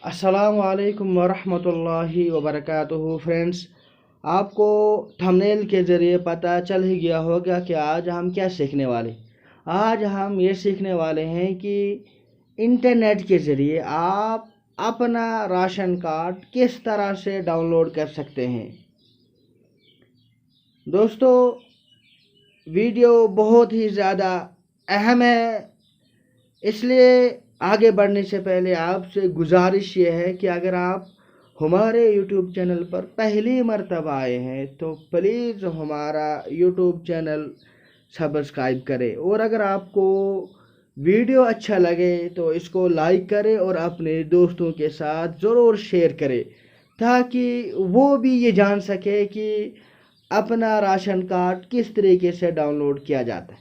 अस्सलामु अलैकुम वरहमतुल्लाहि वबरकातुहू। फ्रेंड्स, आपको थंबनेल के ज़रिए पता चल ही गया होगा कि आज हम क्या सीखने वाले। आज हम ये सीखने वाले हैं कि इंटरनेट के ज़रिए आप अपना राशन कार्ड किस तरह से डाउनलोड कर सकते हैं। दोस्तों, वीडियो बहुत ही ज़्यादा अहम है, इसलिए आगे बढ़ने से पहले आपसे गुजारिश ये है कि अगर आप हमारे YouTube चैनल पर पहली मर्तबा आए हैं तो प्लीज़ हमारा YouTube चैनल सब्सक्राइब करें, और अगर आपको वीडियो अच्छा लगे तो इसको लाइक करें और अपने दोस्तों के साथ ज़रूर शेयर करें, ताकि वो भी ये जान सके कि अपना राशन कार्ड किस तरीके से डाउनलोड किया जाता है।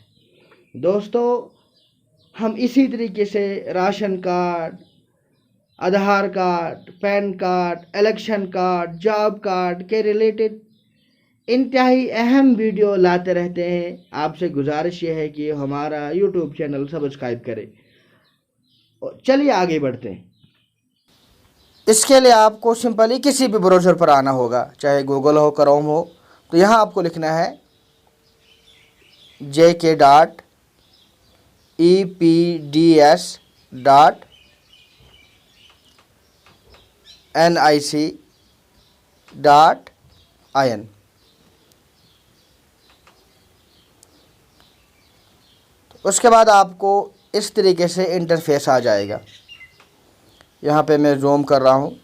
दोस्तों, हम इसी तरीके से ration card, Aadhaar card, PAN card, election card, job card के रिलेटेड इंतहाई अहम वीडियो लाते रहते हैं। आपसे गुजारिश ये है कि हमारा यूट्यूब चैनल सब्सक्राइब करें। चलिए आगे बढ़ते हैं। इसके लिए आपको सिंपली किसी भी ब्राउज़र पर आना होगा, चाहे गूगल हो, क्रोम हो। तो यहाँ आपको लिखना है jk.epds.nic.in। उसके बाद आपको इस तरीके से इंटरफेस आ जाएगा। यहाँ पे मैं जूम कर रहा हूँ।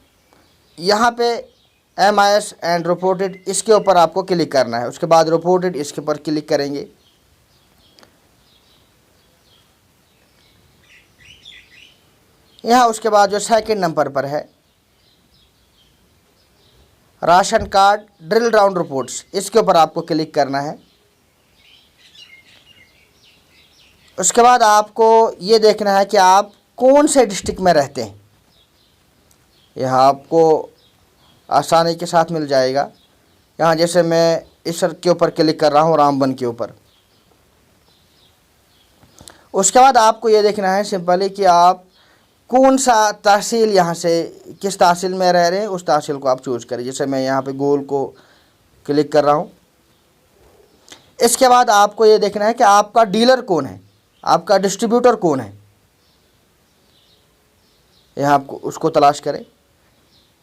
यहाँ पे MIS एंड रिपोर्टेड, इसके ऊपर आपको क्लिक करना है। उसके बाद रिपोर्टेड, इसके ऊपर क्लिक करेंगे। यहाँ उसके बाद जो सेकंड नंबर पर है ration card drill down reports, इसके ऊपर आपको क्लिक करना है। उसके बाद आपको ये देखना है कि आप कौन से डिस्ट्रिक्ट में रहते हैं। यह आपको आसानी के साथ मिल जाएगा। यहाँ जैसे मैं इस के ऊपर क्लिक कर रहा हूँ, रामबन के ऊपर। उसके बाद आपको ये देखना है सिंपली कि आप कौन सा तहसील, यहाँ से किस तहसील में रह रहे हैं उस तहसील को आप चूज़ करें। जैसे मैं यहाँ पे गोल को क्लिक कर रहा हूँ। इसके बाद आपको ये देखना है कि आपका डीलर कौन है, आपका डिस्ट्रीब्यूटर कौन है। यहाँ आपको उसको तलाश करें।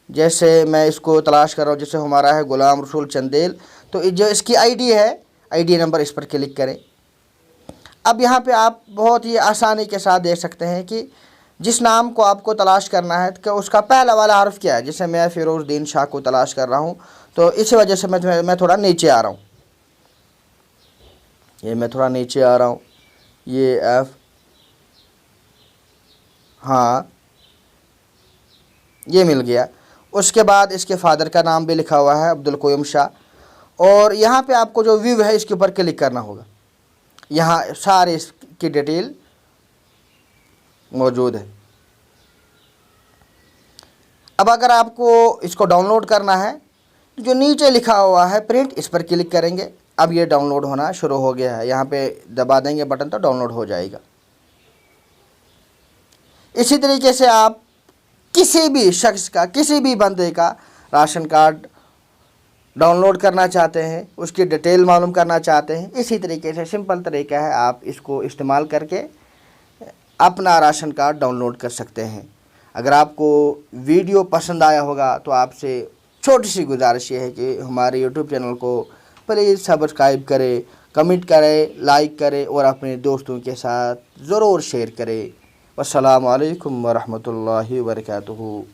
जैसे मैं इसको तलाश कर रहा हूँ, जैसे हमारा है गुलाम रसूल चंदेल, तो जो इसकी आईडी है, आईडी नंबर, इस पर क्लिक करें। अब यहाँ पे आप बहुत ही आसानी के साथ देख सकते हैं कि जिस नाम को आपको तलाश करना है कि उसका पहला वाला हर्फ क्या है। जैसे मैं फिरोज़ुद्दीन शाह को तलाश कर रहा हूँ, तो इसी वजह से मैं थोड़ा नीचे आ रहा हूँ। ये मैं थोड़ा नीचे आ रहा हूँ। ये एफ, हाँ, ये मिल गया। उसके बाद इसके फादर का नाम भी लिखा हुआ है, अब्दुल कोयम शाह। और यहाँ पे आपको जो व्यू है इसके ऊपर क्लिक करना होगा। यहाँ सारे इसकी डिटेल मौजूद है। अब अगर आपको इसको डाउनलोड करना है, जो नीचे लिखा हुआ है प्रिंट, इस पर क्लिक करेंगे। अब ये डाउनलोड होना शुरू हो गया है। यहाँ पे दबा देंगे बटन तो डाउनलोड हो जाएगा। इसी तरीके से आप किसी भी शख्स का, किसी भी बंदे का राशन कार्ड डाउनलोड करना चाहते हैं, उसकी डिटेल मालूम करना चाहते हैं, इसी तरीके से सिंपल तरीका है, आप इसको इस्तेमाल करके अपना राशन कार्ड डाउनलोड कर सकते हैं। अगर आपको वीडियो पसंद आया होगा तो आपसे छोटी सी गुजारिश ये है कि हमारे YouTube चैनल को प्लीज़ सब्सक्राइब करें, कमेंट करें, लाइक करें और अपने दोस्तों के साथ ज़रूर शेयर करें। अस्सलामु अलैकुम वरहमतुल्लाहि वबरकातुहू।